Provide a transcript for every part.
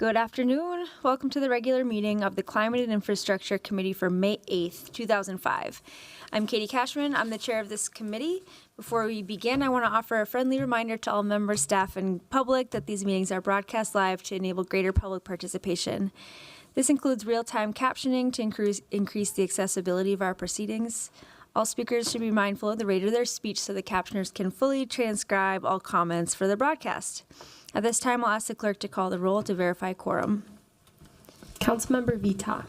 Good afternoon. Welcome to the regular meeting of the Climate and Infrastructure Committee for May 8th, 2005. I'm Katie Cashman. I'm the chair of this committee. Before we begin, I want to offer a friendly reminder to all members, staff, and public that these meetings are broadcast live to enable greater public participation. This includes real-time captioning to increase the accessibility of our proceedings. All speakers should be mindful of the rate of their speech so the captioners can fully transcribe all comments for the broadcast. At this time, I'll ask the clerk to call the roll to verify quorum. Councilmember Vita.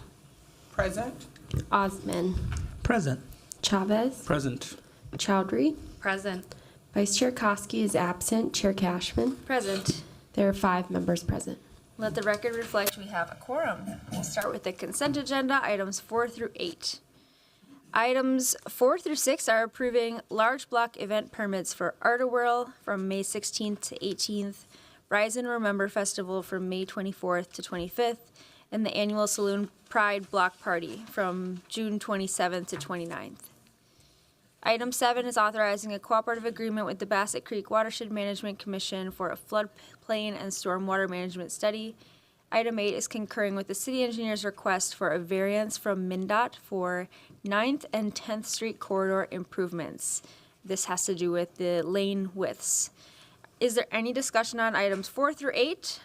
Present. Osman. Present. Chavez. Present. Chowdhury. Present. Vice Chair Koski is absent. Chair Cashman. Present. There are 5 members present. Let the record reflect we have a quorum. We'll start with the consent agenda, items 4 through 8. Items 4 through 6 are approving large block event permits for Art-A-Whirl from May 16th to 18th, Rise and Remember Festival from May 24th to 25th, and the annual Saloon Pride Block Party from June 27th to 29th. Item 7 is authorizing a cooperative agreement with the Bassett Creek Watershed Management Commission for a floodplain and stormwater management study. Item 8 is concurring with the city engineer's request for a variance from MnDOT for 9th and 10th Street corridor improvements. This has to do with the lane widths. Is there any discussion on items 4 through 8?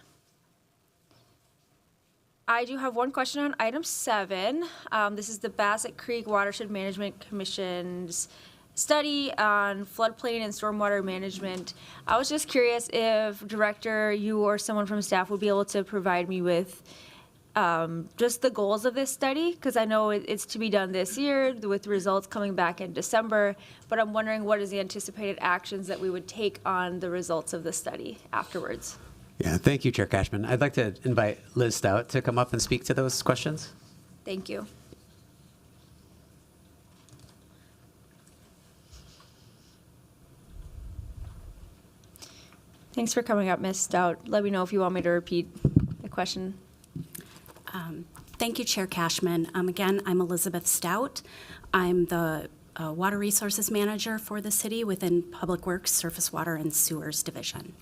I do have one question on item 7. This is the Bassett Creek Watershed Management Commission's study on floodplain and stormwater management. I was just curious if Director, you or someone from staff would be able to provide me with just the goals of this study, because I know it's to be done this year with results coming back in December, but I'm wondering what is the anticipated actions that we would take on the results of the study afterwards. Yeah, thank you, Chair Cashman. I'd like to invite Liz Stout to come up and speak to those questions. Thank you. Thanks for coming up, Ms. Stout. Let me know if you want me to repeat the question. Thank you, Chair Cashman. Again, I'm Elizabeth Stout. I'm the Water Resources Manager for the city within Public Works, Surface Water, and Sewers Division.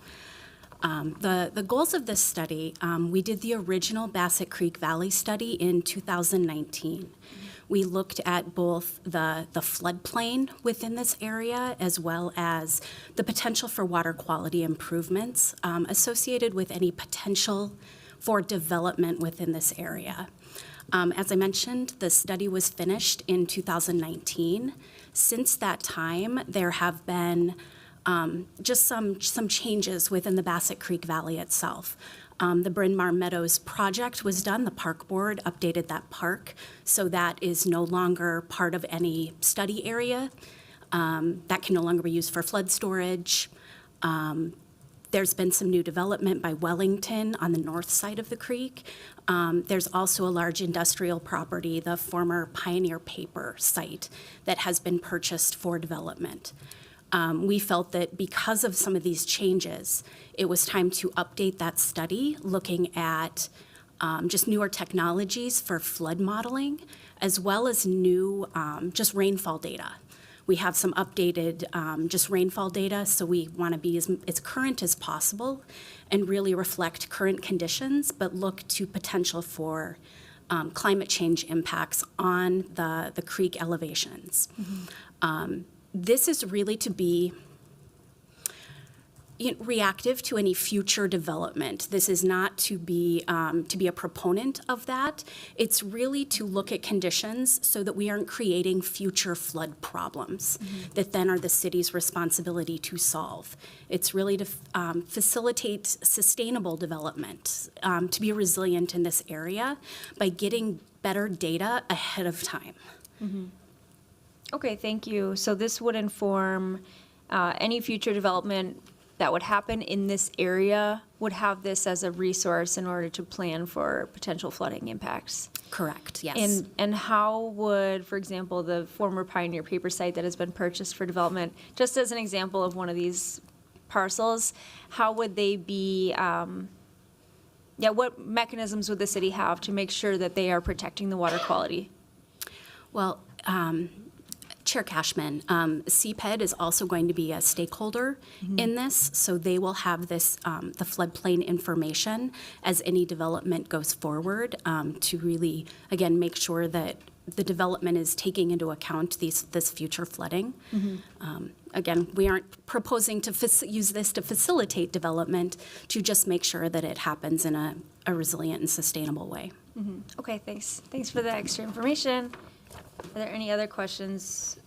The goals of this study, we did the original Bassett Creek Valley study in 2019. We looked at both the floodplain within this area as well as the potential for water quality improvements associated with any potential for development within this area. As I mentioned, the study was finished in 2019. Since that time, there have been just some changes within the Bassett Creek Valley itself. The Bryn Mawr Meadows project was done. The park board updated that park, so that is no longer part of any study area. That can no longer be used for flood storage. There's been some new development by Wellington on the north side of the creek. There's also a large industrial property, the former Pioneer Paper site, that has been purchased for development. We felt that because of some of these changes, it was time to update that study, looking at just newer technologies for flood modeling, as well as new just rainfall data. We have some updated just rainfall data, so we want to be as current as possible and really reflect current conditions, but look to potential for climate change impacts on the creek elevations. Mm-hmm. This is really to be reactive to any future development. This is not to be a proponent of that. It's really to look at conditions so that we aren't creating future flood problems that then are the city's responsibility to solve. It's really to facilitate sustainable development, to be resilient in this area by getting better data ahead of time. Mm-hmm. Okay, thank you. So this would inform any future development that would happen in this area would have this as a resource in order to plan for potential flooding impacts. Correct, yes. And how would, for example, the former Pioneer Paper site that has been purchased for development, just as an example of one of these parcels, how would they be, what mechanisms would the city have to make sure that they are protecting the water quality? Well, Chair Cashman, CPED is also going to be a stakeholder in this, so they will have this, the floodplain information as any development goes forward, to really, again, make sure that the development is taking into account this future flooding. Again, we aren't proposing to use this to facilitate development, to just make sure that it happens in a resilient and sustainable way. Okay, thanks. Thanks for the extra information. Are there any other questions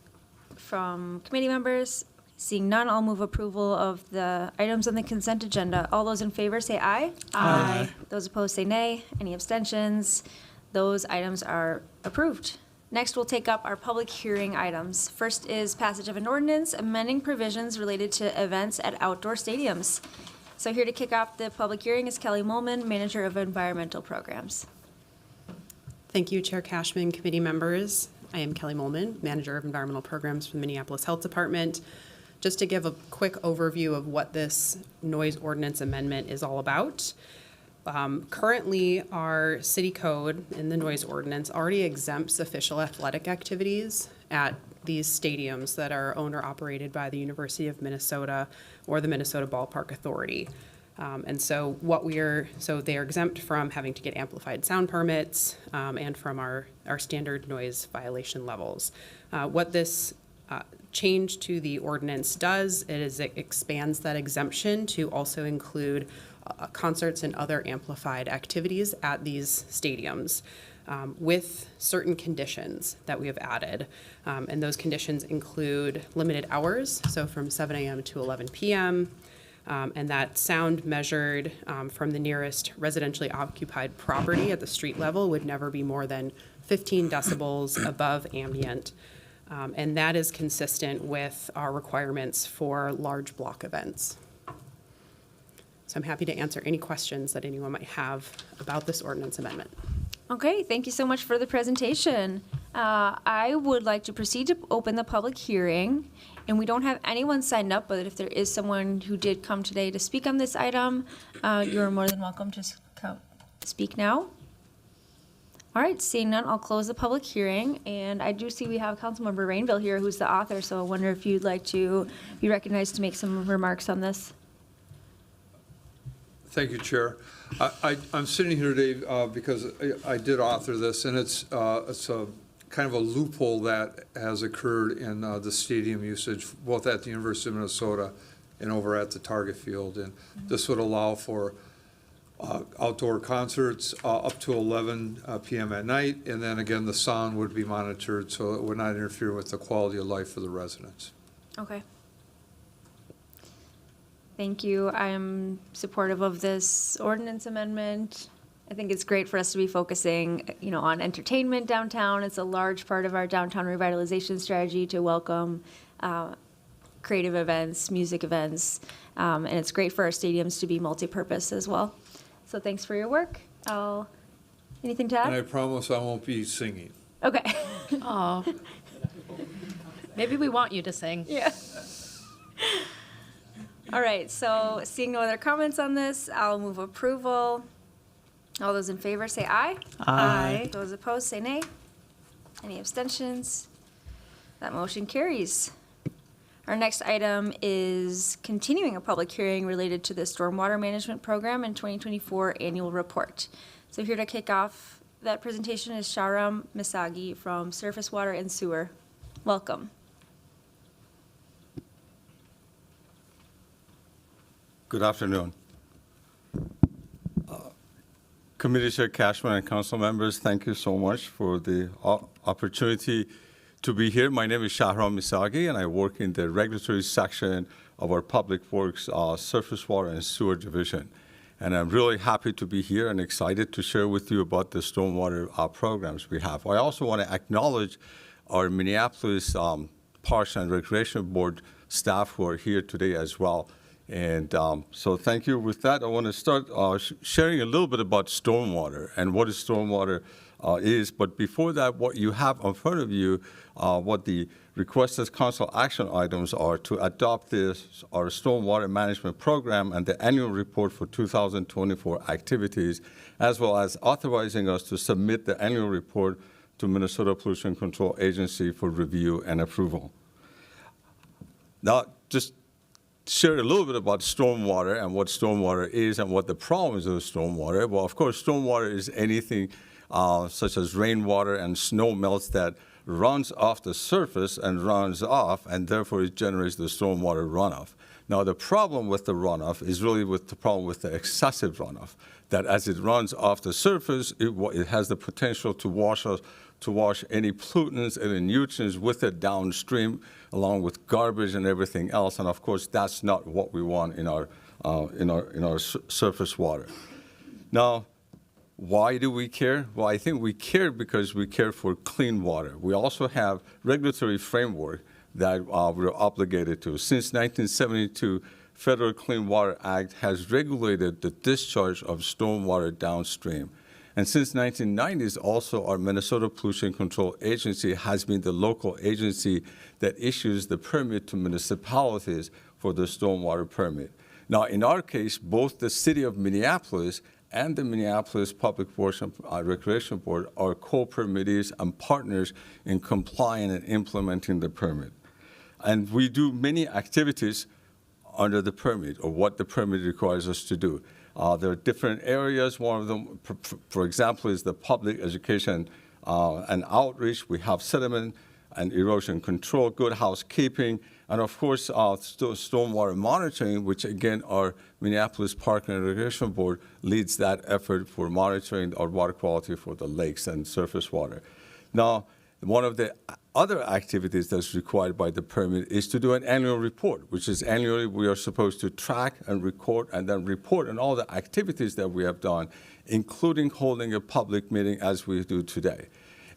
from committee members? Seeing none, I'll move approval of the items on the consent agenda. All those in favor say aye. Aye. Those opposed say nay. Any abstentions? Those items are approved. Next, we'll take up our public hearing items. First is passage of an ordinance amending provisions related to events at outdoor stadiums. So here to kick off the public hearing is Kelly Molman, Manager of Environmental Programs. Thank you, Chair Cashman, committee members. I am Kelly Molman, Manager of Environmental Programs for the Minneapolis Health Department. Just to give a quick overview of what this noise ordinance amendment is all about. Currently, our city code in the noise ordinance already exempts official athletic activities at these stadiums that are owned or operated by the University of Minnesota or the Minnesota Ballpark Authority. And so they are exempt from having to get amplified sound permits and from our standard noise violation levels. What this change to the ordinance does is it expands that exemption to also include concerts and other amplified activities at these stadiums with certain conditions that we have added. And those conditions include limited hours, so from 7 a.m. to 11 p.m., and that sound measured from the nearest residentially occupied property at the street level would never be more than 15 decibels above ambient. And that is consistent with our requirements for large block events. So I'm happy to answer any questions that anyone might have about this ordinance amendment. Okay, thank you so much for the presentation. I would like to proceed to open the public hearing, and we don't have anyone signed up, but if there is someone who did come today to speak on this item, you're more than welcome to speak now. All right, seeing none, I'll close the public hearing, and I do see we have Councilmember Rainville here, who's the author, so I wonder if you'd like to be recognized to make some remarks on this. Thank you, Chair. I'm sitting here today because I did author this, and it's a kind of a loophole that has occurred in the stadium usage, both at the University of Minnesota and over at the Target Field. And this would allow for outdoor concerts up to 11 p.m. at night, and then again, the sound would be monitored so it would not interfere with the quality of life for the residents. Okay. Thank you. I am supportive of this ordinance amendment. I think it's great for us to be focusing, on entertainment downtown. It's a large part of our downtown revitalization strategy to welcome creative events, music events, and it's great for our stadiums to be multi-purpose as well. So thanks for your work. Anything to add? And I promise I won't be singing. Okay. Oh. Maybe we want you to sing. Yeah. All right, so seeing no other comments on this, I'll move approval. All those in favor say aye. Aye. Those opposed say nay. Any abstentions? That motion carries. Our next item is continuing a public hearing related to the Stormwater Management Program and 2024 Annual Report. So here to kick off that presentation is Shahram Misagi from Surface Water and Sewer. Welcome. Good afternoon. Committee Chair Cashman and council members, thank you so much for the opportunity to be here. My name is Shahram Misagi, and I work in the regulatory section of our Public Works Surface Water and Sewer Division. And I'm really happy to be here and excited to share with you about the stormwater programs we have. I also want to acknowledge our Minneapolis Parks and Recreation Board staff who are here today as well. And so thank you. With that, I want to start sharing a little bit about stormwater and what stormwater is. But before that, what you have in front of you, what the requested council action items are to adopt our stormwater management program and the annual report for 2024 activities, as well as authorizing us to submit the annual report to Minnesota Pollution Control Agency for review and approval. Now, just share a little bit about stormwater and what stormwater is and what the problems of stormwater. Well, of course, stormwater is anything such as rainwater and snow melts that runs off the surface and runs off, and therefore it generates the stormwater runoff. Now, the problem with the runoff is really with the problem with the excessive runoff, that as it runs off the surface, it has the potential to wash any pollutants and nutrients with it downstream, along with garbage and everything else. And of course, that's not what we want in our surface water. Now, why do we care? Well, I think we care because we care for clean water. We also have regulatory framework that we're obligated to. Since 1972, Federal Clean Water Act has regulated the discharge of stormwater downstream. And since 1990s, also our Minnesota Pollution Control Agency has been the local agency that issues the permit to municipalities for the stormwater permit. Now, in our case, both the city of Minneapolis and the Minneapolis Public Works and Recreation Board are co-permittees and partners in complying and implementing the permit. And we do many activities under the permit, or what the permit requires us to do. There are different areas. One of them, for example, is the public education and outreach. We have sediment and erosion control, good housekeeping, and of course, stormwater monitoring, which again, our Minneapolis Park and Recreation Board leads that effort for monitoring our water quality for the lakes and surface water. Now, one of the other activities that's required by the permit is to do an annual report, which is annually we are supposed to track and record and then report on all the activities that we have done, including holding a public meeting as we do today.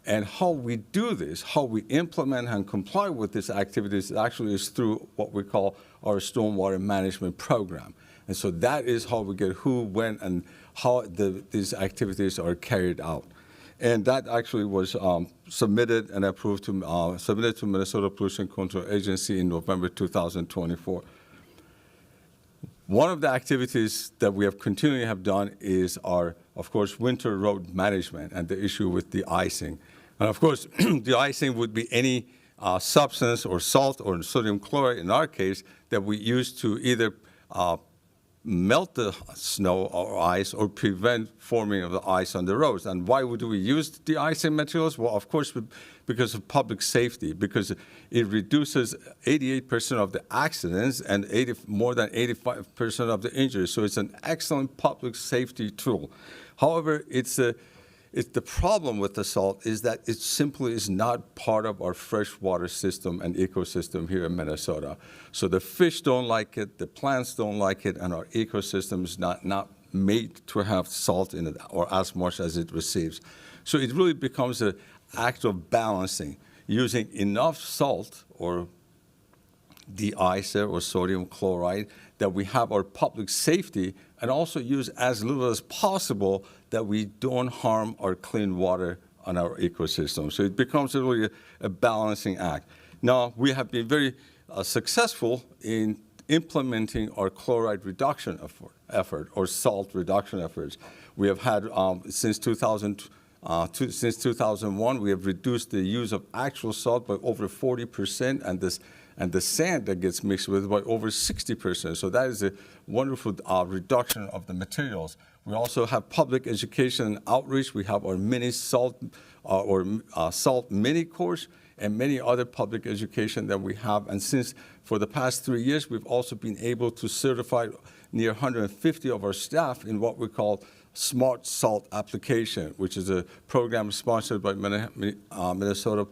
And how we do this, how we implement and comply with these activities actually is through what we call our stormwater management program. And so that is how we get who, when, and how these activities are carried out. And that actually was submitted and approved to submitted to Minnesota Pollution Control Agency in November 2024. One of the activities that we have continually have done is our, of course, winter road management and the issue with the icing. And of course, the icing would be any substance or salt or sodium chloride, in our case, that we use to either melt the snow or ice or prevent forming of the ice on the roads. And why would we use the icing materials? Well, of course, because of public safety, because it reduces 88% of the accidents and more than 85% of the injuries. So it's an excellent public safety tool. However, the problem with the salt is that it simply is not part of our freshwater system and ecosystem here in Minnesota. So the fish don't like it, the plants don't like it, and our ecosystem is not made to have salt in it or as much as it receives. So it really becomes an act of balancing, using enough salt or de-icer or sodium chloride that we have our public safety, and also use as little as possible that we don't harm our clean water on our ecosystem. So it becomes really a balancing act. Now, we have been very successful in implementing our chloride reduction effort or salt reduction efforts. We have had, since 2001, we have reduced the use of actual salt by over 40%, and the sand that gets mixed with by over 60%. So that is a wonderful reduction of the materials. We also have public education and outreach. We have our mini salt salt mini course and many other public education that we have. And since for the past 3 years, we've also been able to certify near 150 of our staff in what we call Smart Salt Application, which is a program sponsored by Minnesota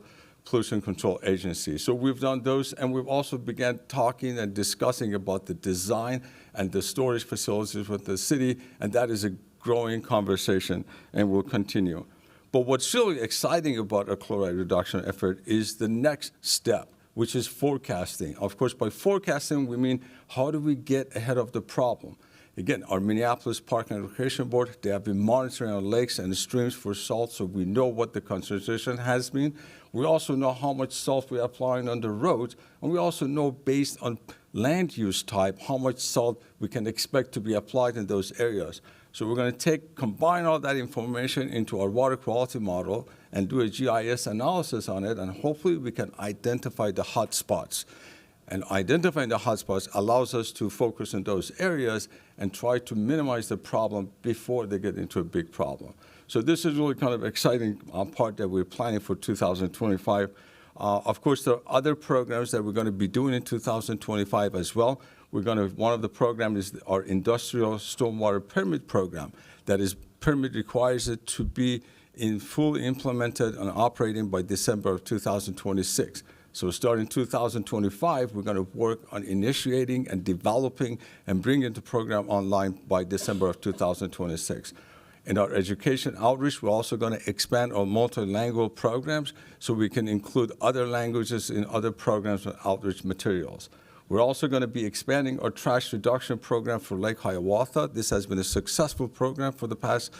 Pollution Control Agency. So we've done those, and we've also began talking and discussing about the design and the storage facilities with the city, and that is a growing conversation and will continue. But what's really exciting about our chloride reduction effort is the next step, which is forecasting. Of course, by forecasting, we mean how do we get ahead of the problem? Again, our Minneapolis Park and Recreation Board, they have been monitoring our lakes and streams for salt, so we know what the concentration has been. We also know how much salt we're applying on the roads, and we also know based on land use type how much salt we can expect to be applied in those areas. So we're going to combine all that information into our water quality model and do a GIS analysis on it, and hopefully we can identify the hot spots. And identifying the hotspots allows us to focus on those areas and try to minimize the problem before they get into a big problem. So this is really kind of exciting part that we're planning for 2025. Of course, there are other programs that we're going to be doing in 2025 as well. One of the programs is our industrial stormwater permit program. That is, permit requires it to be fully implemented and operating by December of 2026. So starting 2025, we're going to work on initiating and developing and bringing the program online by December of 2026. In our education outreach, we're also going to expand our multilingual programs so we can include other languages in other programs and outreach materials. We're also going to be expanding our trash reduction program for Lake Hiawatha. This has been a successful program for the past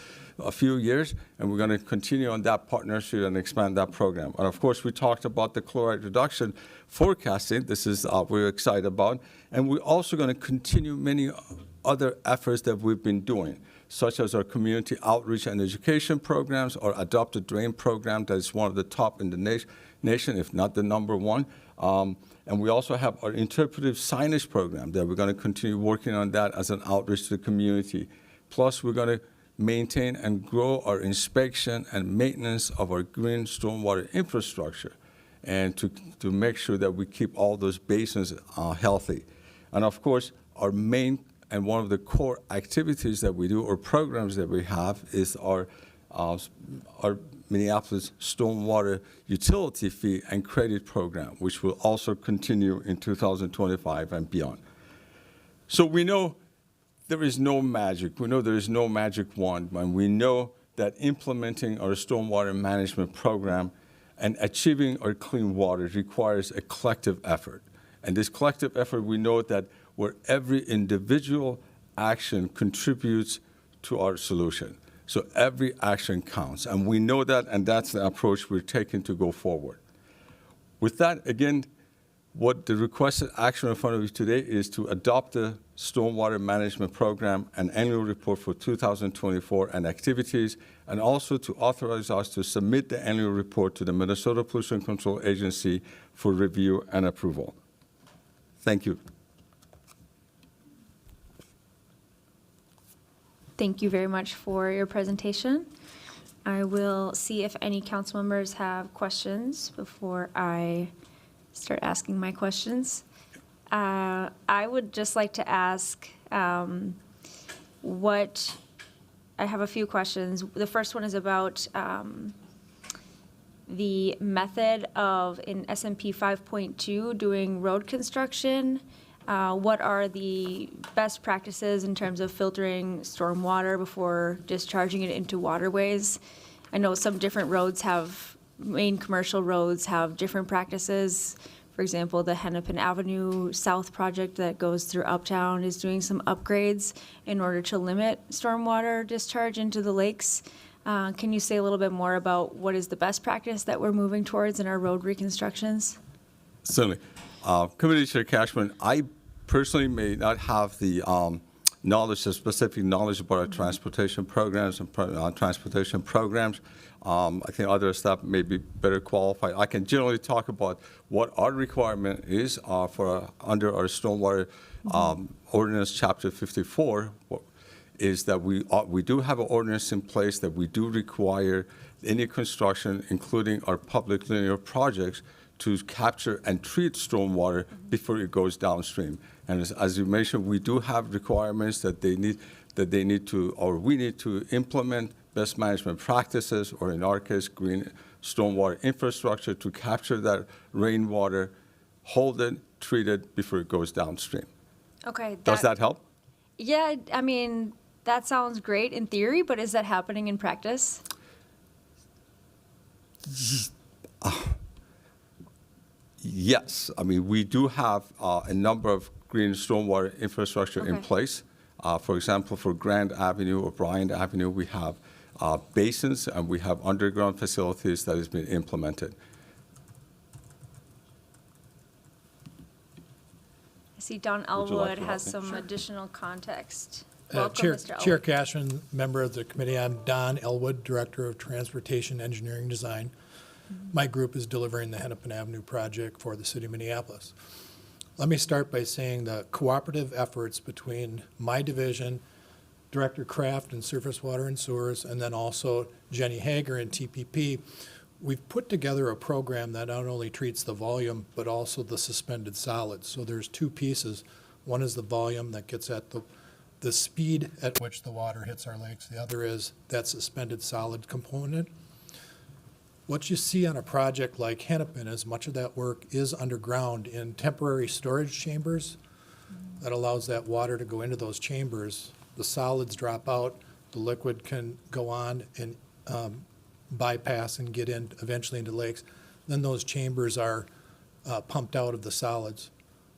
few years, and we're going to continue on that partnership and expand that program. And of course, we talked about the chloride reduction forecasting. This is we're excited about. And we're also going to continue many other efforts that we've been doing, such as our community outreach and education programs, our adopted drain program that is one of the top in the nation, if not the number one. And we also have our interpretive signage program that we're going to continue working on that as an outreach to the community. Plus, we're going to maintain and grow our inspection and maintenance of our green stormwater infrastructure and to make sure that we keep all those basins healthy. And of course, our main and one of the core activities that we do or programs that we have is our Minneapolis Stormwater Utility Fee and Credit Program, which will also continue in 2025 and beyond. So we know there is no magic. We know there is no magic wand, and we know that implementing our stormwater management program and achieving our clean water requires a collective effort. And this collective effort, we know that where every individual action contributes to our solution. So every action counts, and we know that, and that's the approach we're taking to go forward. With that, again, what the requested action in front of you today is to adopt the Stormwater Management Program and Annual Report for 2024 and activities, and also to authorize us to submit the annual report to the Minnesota Pollution Control Agency for review and approval. Thank you. Thank you very much for your presentation. I will see if any council members have questions before I start asking my questions. I would just like to ask I have a few questions. The first one is about the method of, in SMP 5.2, doing road construction. What are the best practices in terms of filtering stormwater before discharging it into waterways? I know some different roads main commercial roads have different practices. For example, the Hennepin Avenue South project that goes through Uptown is doing some upgrades in order to limit stormwater discharge into the lakes. Can you say a little bit more about what is the best practice that we're moving towards in our road reconstructions? Certainly. Committee Chair Cashman, I personally may not have the specific knowledge about our transportation programs and transportation programs. I think other staff may be better qualified. I can generally talk about what our requirement is under our stormwater ordinance, Chapter 54, is that we do have an ordinance in place that we do require any construction, including our public linear projects, to capture and treat stormwater before it goes downstream. And as you mentioned, we do have requirements that we need to implement best management practices, or in our case, green stormwater infrastructure to capture that rainwater, hold it, treat it before it goes downstream. Okay. Does that help? Yeah, I mean, that sounds great in theory, but is that happening in practice? Yes. I mean, we do have a number of green stormwater infrastructure in place. For example, for Grand Avenue or Bryant Avenue, we have basins and we have underground facilities that has been implemented. I see Don Would you like Elwood to has help me? some Sure. additional context Welcome, Chair Mr. Chair Elwood. Cashman, member of the committee, I'm Don Elwood, Director of Transportation Engineering Design. My group is delivering the Hennepin Avenue project for the city of Minneapolis. Let me start by saying the cooperative efforts between my division, Director Kraft in Surface Water and Sewers, and then also Jenny Hager in TPP, we've put together a program that not only treats the volume, but also the suspended solids. So there's two pieces. One is the volume that gets at the speed at which the water hits our lakes. The other is that suspended solid component. What you see on a project like Hennepin is much of that work is underground in temporary storage chambers that allows that water to go into those chambers. The solids drop out, the liquid can go on and bypass and get in eventually into lakes. Then those chambers are pumped out of the solids.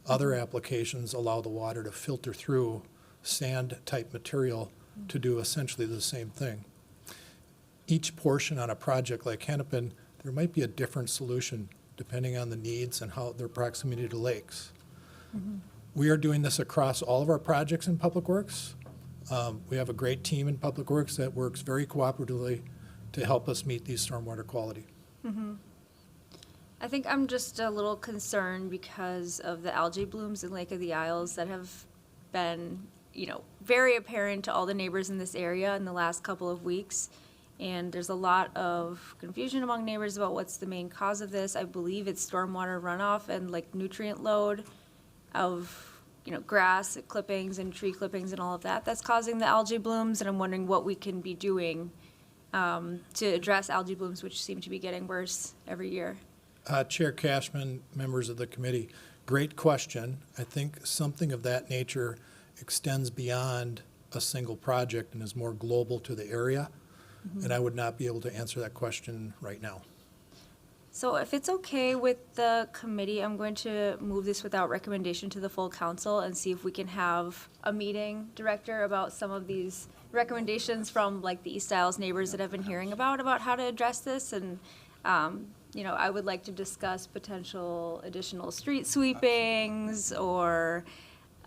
Other applications allow the water to filter through sand-type material to do essentially the same thing. Each portion on a project like Hennepin, there might be a different solution depending on the needs and how their proximity to lakes. We are doing this across all of our projects in Public Works. We have a great team in Public Works that works very cooperatively to help us meet these stormwater quality. I think I'm just a little concerned because of the algae blooms in Lake of the Isles that have been, very apparent to all the neighbors in this area in the last couple of weeks. And there's a lot of confusion among neighbors about what's the main cause of this. I believe it's stormwater runoff and like nutrient load of, grass clippings and tree clippings and all of that that's causing the algae blooms. And I'm wondering what we can be doing to address algae blooms, which seem to be getting worse every year. Chair Cashman, members of the committee, great question. I think something of that nature extends beyond a single project and is more global to the area. And I would not be able to answer that question right now. So if it's okay with the committee, I'm going to move this without recommendation to the full council and see if we can have a meeting, Director, about some of these recommendations from like the East Isles neighbors that I've been hearing about how to address this. And, I would like to discuss potential additional street sweepings or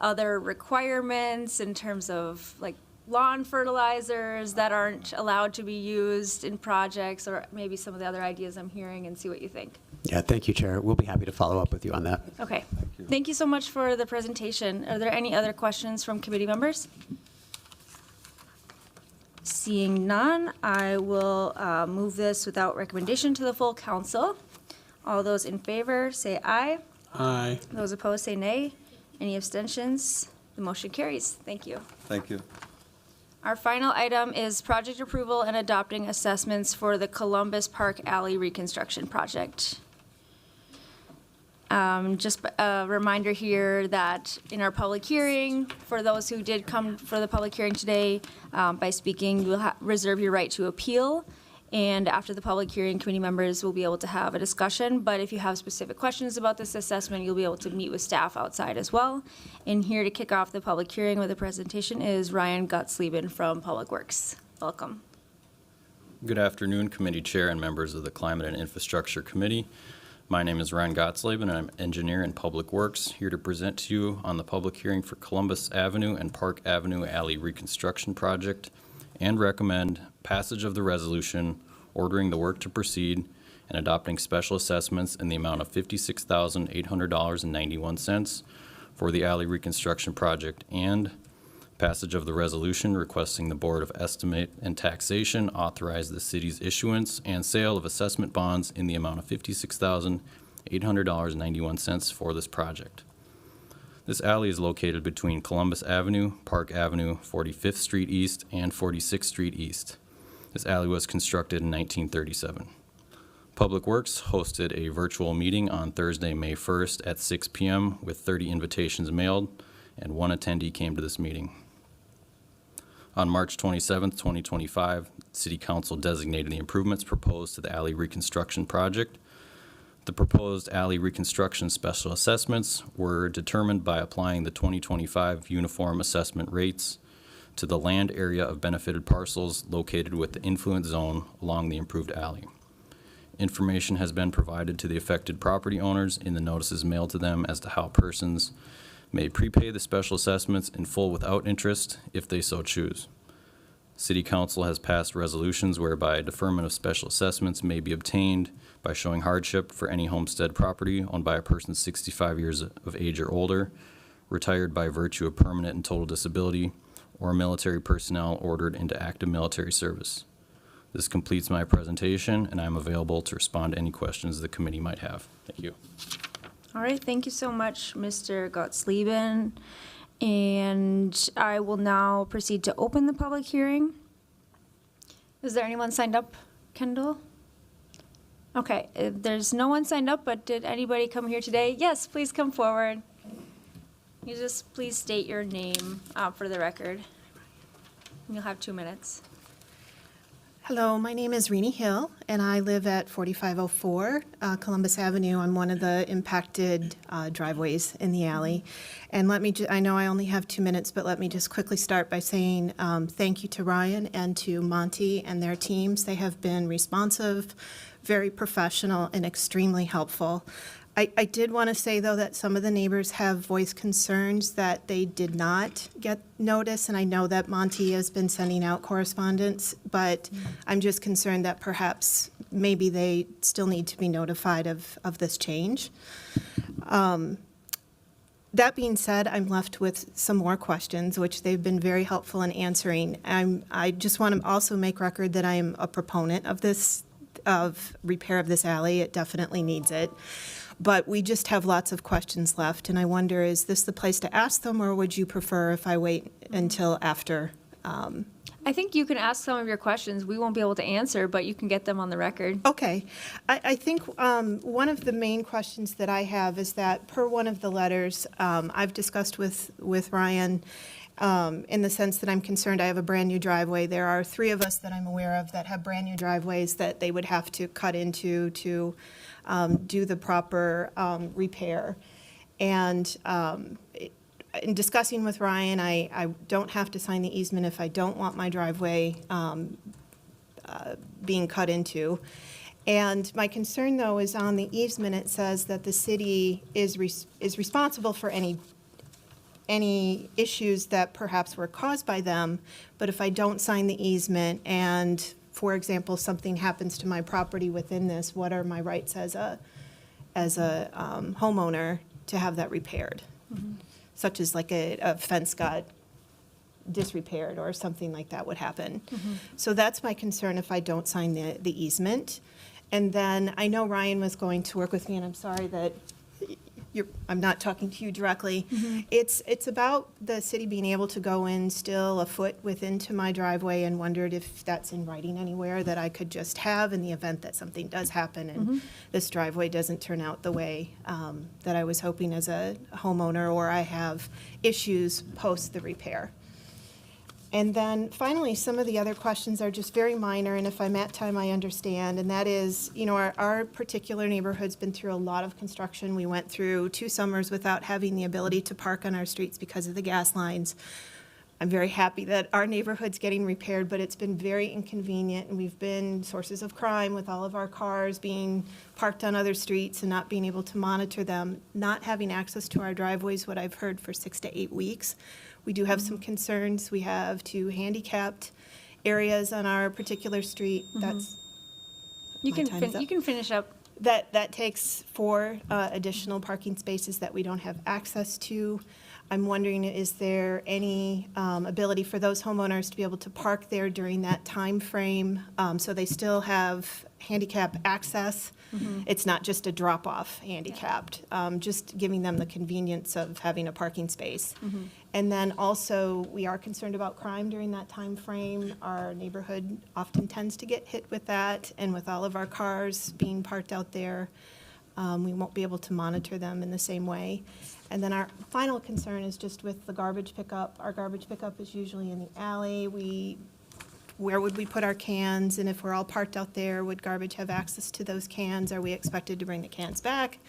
other requirements in terms of like lawn fertilizers that aren't allowed to be used in projects, or maybe some of the other ideas I'm hearing, and see what you think. Yeah, thank you, Chair. We'll be happy to follow up with you on that. Okay. Thank you so much for the presentation. Are there any other questions from committee members? Seeing none, I will move this without recommendation to the full council. All those in favor, say aye. Aye. Those opposed, say nay. Any abstentions? The motion carries. Thank you. Thank you. Our final item is project approval and adopting assessments for the Columbus Park Alley reconstruction project. Just a reminder here that in our public hearing, for those who did come for the public hearing today, by speaking, you will reserve your right to appeal. And after the public hearing, committee members will be able to have a discussion. But if you have specific questions about this assessment, you'll be able to meet with staff outside as well. And here to kick off the public hearing with a presentation is Ryan Gottslieben from Public Works. Welcome. Good afternoon, committee chair and members of the Climate and Infrastructure Committee. My name is Ryan Gottslieben, and I'm engineer in Public Works, here to present to you on the public hearing for Columbus Avenue and Park Avenue Alley Reconstruction Project, and recommend passage of the resolution ordering the work to proceed and adopting special assessments in the amount of $56,800.91 for the alley reconstruction project, and passage of the resolution requesting the Board of Estimate and Taxation authorize the city's issuance and sale of assessment bonds in the amount of $56,800.91 for this project. This alley is located between Columbus Avenue, Park Avenue, 45th Street East, and 46th Street East. This alley was constructed in 1937. Public Works hosted a virtual meeting on Thursday, May 1st at 6 p.m. with 30 invitations mailed, and one attendee came to this meeting. On March 27, 2025, City Council designated the improvements proposed to the alley reconstruction project. The proposed alley reconstruction special assessments were determined by applying the 2025 uniform assessment rates to the land area of benefited parcels located with the influence zone along the improved alley. Information has been provided to the affected property owners in the notices mailed to them as to how persons may prepay the special assessments in full without interest if they so choose. City Council has passed resolutions whereby deferment of special assessments may be obtained by showing hardship for any homestead property owned by a person 65 years of age or older, retired by virtue of permanent and total disability, or military personnel ordered into active military service. This completes my presentation, and I'm available to respond to any questions the committee might have. Thank you. All right, thank you so much, Mr. Gottslieben. And I will now proceed to open the public hearing. Is there anyone signed up, Kendall? Okay, there's no one signed up, but did anybody come here today? Yes, please come forward. You just please state your name for the record. You'll have 2 minutes. Hello, my name is Renee Hill, and I live at 4504 Columbus Avenue. I'm one of the impacted driveways in the alley. And I know I only have 2 minutes, but let me just quickly start by saying thank you to Ryan and to Monty and their teams. They have been responsive, very professional, and extremely helpful. I did want to say, though, that some of the neighbors have voiced concerns that they did not get notice, and I know that Monty has been sending out correspondence, but I'm just concerned that perhaps maybe they still need to be notified of this change. That being said, I'm left with some more questions, which they've been very helpful in answering. I just want to also make record that I am a proponent of repair of this alley. It definitely needs it. But we just have lots of questions left, and I wonder, is this the place to ask them, or would you prefer if I wait until after? I think you can ask some of your questions. We won't be able to answer, but you can get them on the record. Okay. I think one of the main questions that I have is that per one of the letters I've discussed with Ryan, in the sense that I'm concerned I have a brand-new driveway. There are 3 of us that I'm aware of that have brand-new driveways that they would have to cut into to do the proper repair. And in discussing with Ryan, I don't have to sign the easement if I don't want my driveway being cut into. And my concern, though, is on the easement, it says that the city is responsible for any issues that perhaps were caused by them. But if I don't sign the easement and, for example, something happens to my property within this, what are my rights as a homeowner to have that repaired? Mm-hmm. Such as like a fence got disrepaired or something like that would happen. Mm-hmm. So that's my concern if I don't sign the easement. And then I know Ryan was going to work with me, and I'm sorry that I'm not talking to you directly. Mm-hmm. It's about the city being able to go in still a foot into my driveway, and wondered if that's in writing anywhere that I could just have in the event that something does happen and mm-hmm. this driveway doesn't turn out the way that I was hoping as a homeowner, or I have issues post the repair. And then finally, some of the other questions are just very minor, and if I'm at time, I understand. And that is, our particular neighborhood's been through a lot of construction. We went through 2 summers without having the ability to park on our streets because of the gas lines. I'm very happy that our neighborhood's getting repaired, but it's been very inconvenient, and we've been sources of crime with all of our cars being parked on other streets and not being able to monitor them, not having access to our driveways, what I've heard, for 6 to 8 weeks. We do have some concerns. We have 2 handicapped areas on our particular street. Mm-hmm. That's you can finish up. That takes 4 additional parking spaces that we don't have access to. I'm wondering, is there any ability for those homeowners to be able to park there during that time frame so they still have handicap access? Mm-hmm. It's not just a drop-off handicapped, just giving them the convenience of having a parking space. Mm-hmm. And then also, we are concerned about crime during that time frame. Our neighborhood often tends to get hit with that, and with all of our cars being parked out there, we won't be able to monitor them in the same way. And then our final concern is just with the garbage pickup. Our garbage pickup is usually in the alley. Where would we put our cans? And if we're all parked out there, would garbage have access to those cans? Are we expected to bring the cans back?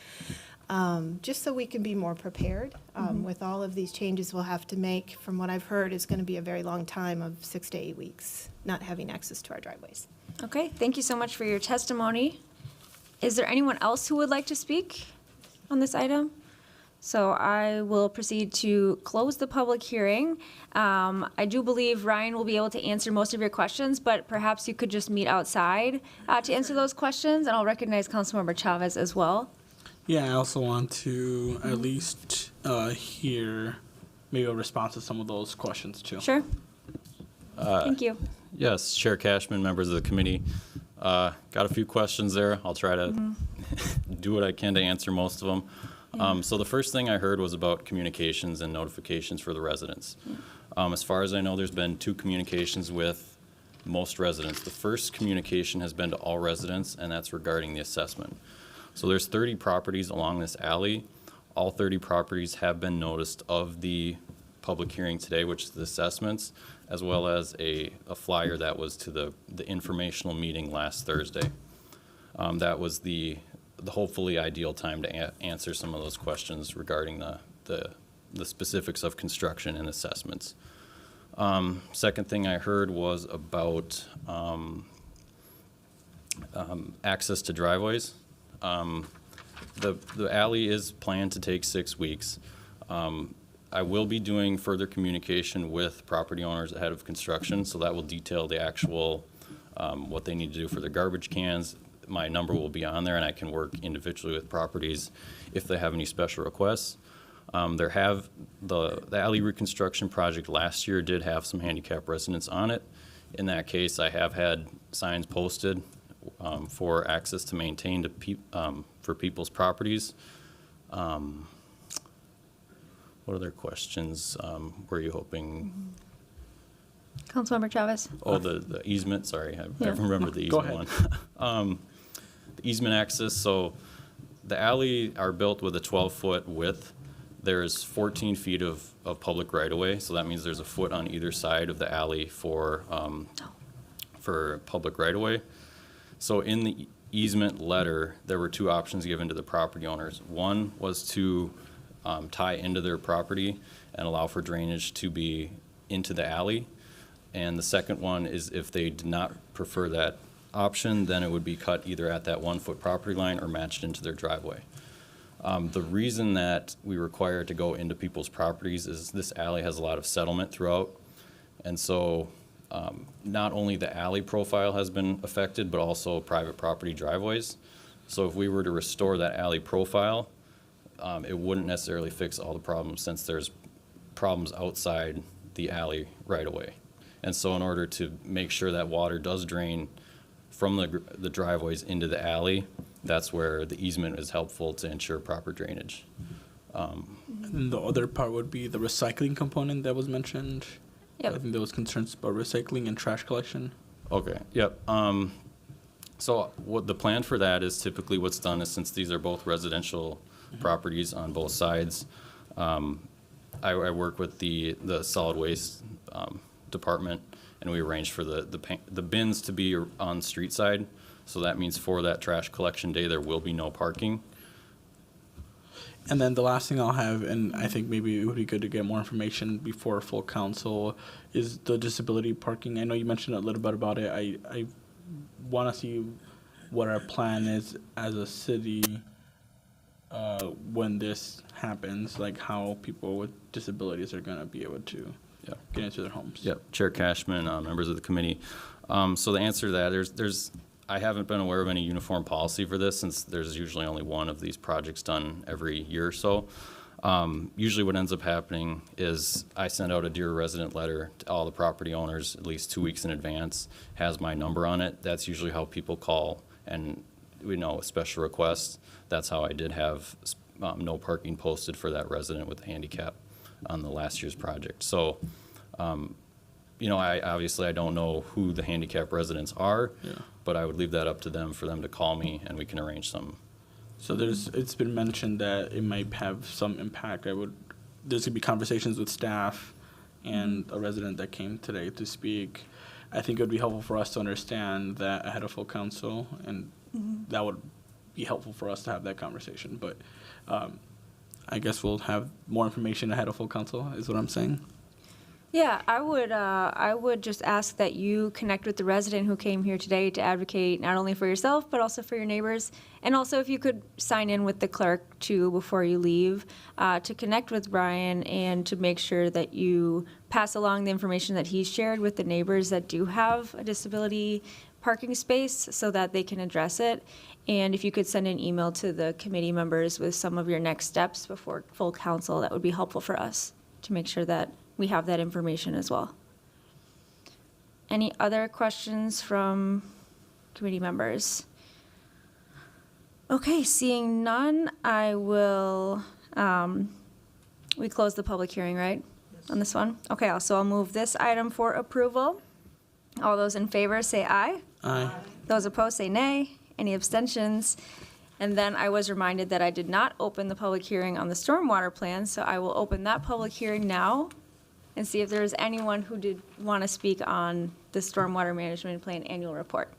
Just so we can be more prepared with all of these changes we'll have to make. From what I've heard, is going to be a very long time of 6 to 8 weeks not having access to our driveways. Okay, thank you so much for your testimony. Is there anyone else who would like to speak on this item? So I will proceed to close the public hearing. I do believe Ryan will be able to answer most of your questions, but perhaps you could just meet outside to answer those questions, and I'll recognize Councilmember Chavez as well. Yeah, I also want to at least hear maybe a response to some of those questions too. Sure. Thank you. Yes, Chair Cashman, members of the committee. Got a few questions there. I'll try to do what I can to answer most of them. So the first thing I heard was about communications and notifications for the residents. As far as I know, there's been 2 communications with most residents. The first communication has been to all residents, and that's regarding the assessment. So there's 30 properties along this alley. All 30 properties have been noticed of the public hearing today, which is the assessments, as well as a flyer that was to the informational meeting last Thursday. That was the hopefully ideal time to answer some of those questions regarding the specifics of construction and assessments. Second thing I heard was about access to driveways. The alley is planned to take 6 weeks. I will be doing further communication with property owners ahead of construction, so that will detail the actual, what they need to do for their garbage cans. My number will be on there, and I can work individually with properties if they have any special requests. The alley reconstruction project last year did have some handicap residents on it. In that case, I have had signs posted for access to maintain for people's properties. What other questions were you hoping? Councilmember Chavez. Oh, the easement, sorry, I remember the Go easement one. The easement access, so the alley are built with a 12-foot width. There's 14 feet of public right-of-way, so that means there's a foot on either side of the alley for public right-of-way. So in the easement letter, there were 2 options given to the property owners. One was to tie into their property and allow for drainage to be into the alley. And the second one is if they did not prefer that option, then it would be cut either at that 1-foot property line or matched into their driveway. The reason that we require it to go into people's properties is this alley has a lot of settlement throughout. And so not only the alley profile has been affected, but also private property driveways. So if we were to restore that alley profile, it wouldn't necessarily fix all the problems since there's problems outside the alley right away. And so in order to make sure that water does drain from the driveways into the alley, that's where the easement is helpful to ensure proper drainage. And the other part would be the recycling component that was mentioned. Yep. I think there was concerns about recycling and trash collection. Okay, yep. So what the plan for that is typically what's done is since these are both residential properties on both sides, I work with the solid waste department, and we arrange for the bins to be on street side. So that means for that trash collection day, there will be no parking. And then the last thing I'll have, and I think maybe it would be good to get more information before full council, is the disability parking. I know you mentioned a little bit about it. I want to see what our plan is as a city when this happens, like how people with disabilities are going to be able to get into their homes. Yep, Chair Cashman, members of the committee. So the answer to that, I haven't been aware of any uniform policy for this since there's usually only one of these projects done every year or so. Usually what ends up happening is I send out a Dear Resident letter to all the property owners at least 2 weeks in advance, has my number on it. That's usually how people call, and we know special requests. That's how I did have no parking posted for that resident with a handicap on the last year's project. So, I don't know who the handicap residents are, but I would leave that up to them for them to call me and we can arrange some. So it's been mentioned that it might have some impact. There's gonna be conversations with staff and a resident that came today to speak. I think it would be helpful for us to understand that ahead of full council, and that would be helpful for us to have that conversation. But I guess we'll have more information ahead of full council, is what I'm saying. Yeah, I would just ask that you connect with the resident who came here today to advocate not only for yourself, but also for your neighbors. And also if you could sign in with the clerk too before you leave, to connect with Brian and to make sure that you pass along the information that he shared with the neighbors that do have a disability parking space so that they can address it. And if you could send an email to the committee members with some of your next steps before full council, that would be helpful for us to make sure that we have that information as well. Any other questions from committee members? Okay, seeing none, I will, we close the public hearing, right? On this one? Okay, so I'll move this item for approval. All those in favor say aye. Aye. Those opposed say nay. Any abstentions? And then I was reminded that I did not open the public hearing on the stormwater plan, so I will open that public hearing now and see if there is anyone who did want to speak on the stormwater management plan annual report.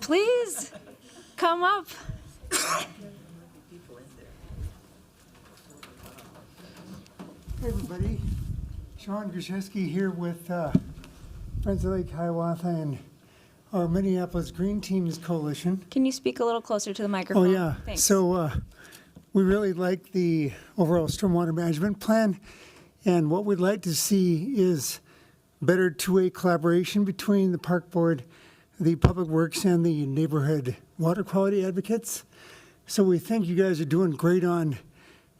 Please, come up. Hey, everybody. Sean Grzeski here with Friends of Lake Hiawatha and our Minneapolis Green Teams Coalition. Can you speak a little closer to the microphone? Oh, yeah. Thanks. So we really like the overall stormwater management plan. And what we'd like to see is better two-way collaboration between the park board, the public works, and the neighborhood water quality advocates. So we think you guys are doing great on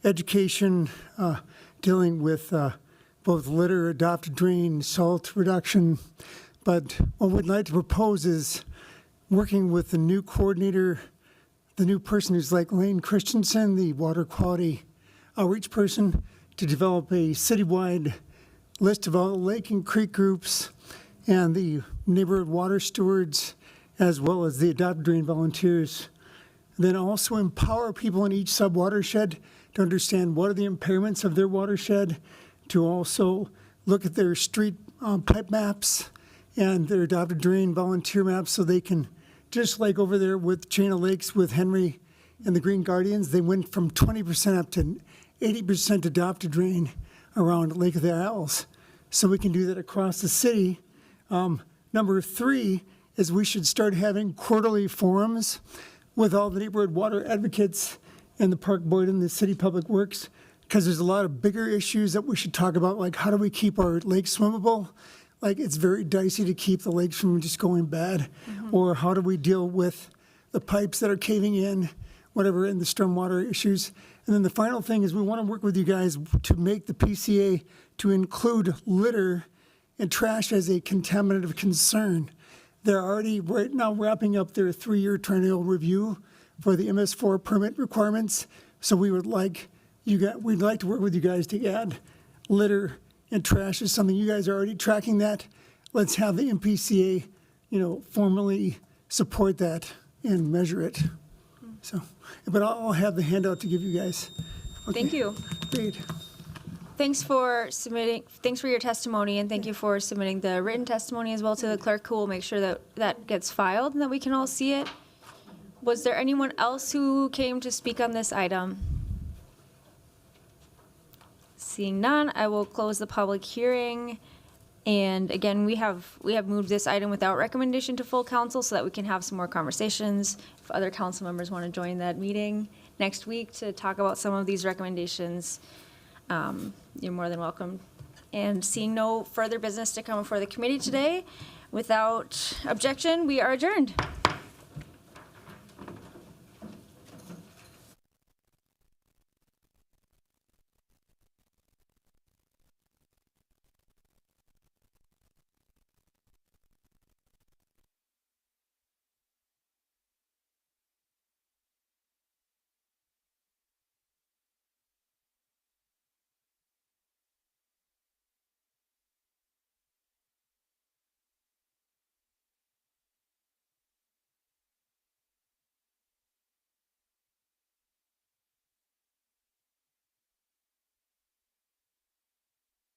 education, dealing with both litter, adopt, drain, salt reduction. But what we'd like to propose is working with the new coordinator, the new person who's like Lane Christensen, the water quality outreach person, to develop a citywide list of all the lake and creek groups and the neighborhood water stewards, as well as the adopt, drain volunteers. Then also empower people in each sub-watershed to understand what are the impairments of their watershed, to also look at their street pipe maps and their adopted drain volunteer maps so they can, just like over there with Chain of Lakes with Henry and the Green Guardians, they went from 20% up to 80% adopted drain around Lake of the Isles. So we can do that across the city. Number 3 is we should start having quarterly forums with all the neighborhood water advocates and the park board and the city public works, because there's a lot of bigger issues that we should talk about, like how do we keep our lakes swimmable? Like it's very dicey to keep the lakes from just going bad. Or how do we deal with the pipes that are caving in, whatever, and the stormwater issues. And then the final thing is we want to work with you guys to make the PCA to include litter and trash as a contaminant of concern. They're already right now wrapping up their 3-year triennial review for the MS4 permit requirements. So we would like we'd like to work with you guys to add litter and trash is something you guys are already tracking that. Let's have the MPCA, formally support that and measure it. So, but I'll have the handout to give you guys. Okay. Thank you. Great. Thanks for your testimony, and thank you for submitting the written testimony as well to the clerk, who will make sure that that gets filed and that we can all see it. Was there anyone else who came to speak on this item? Seeing none, I will close the public hearing. And again, we have moved this item without recommendation to full council so that we can have some more conversations. If other council members want to join that meeting next week to talk about some of these recommendations, you're more than welcome. And seeing no further business to come before the committee today, without objection, we are adjourned.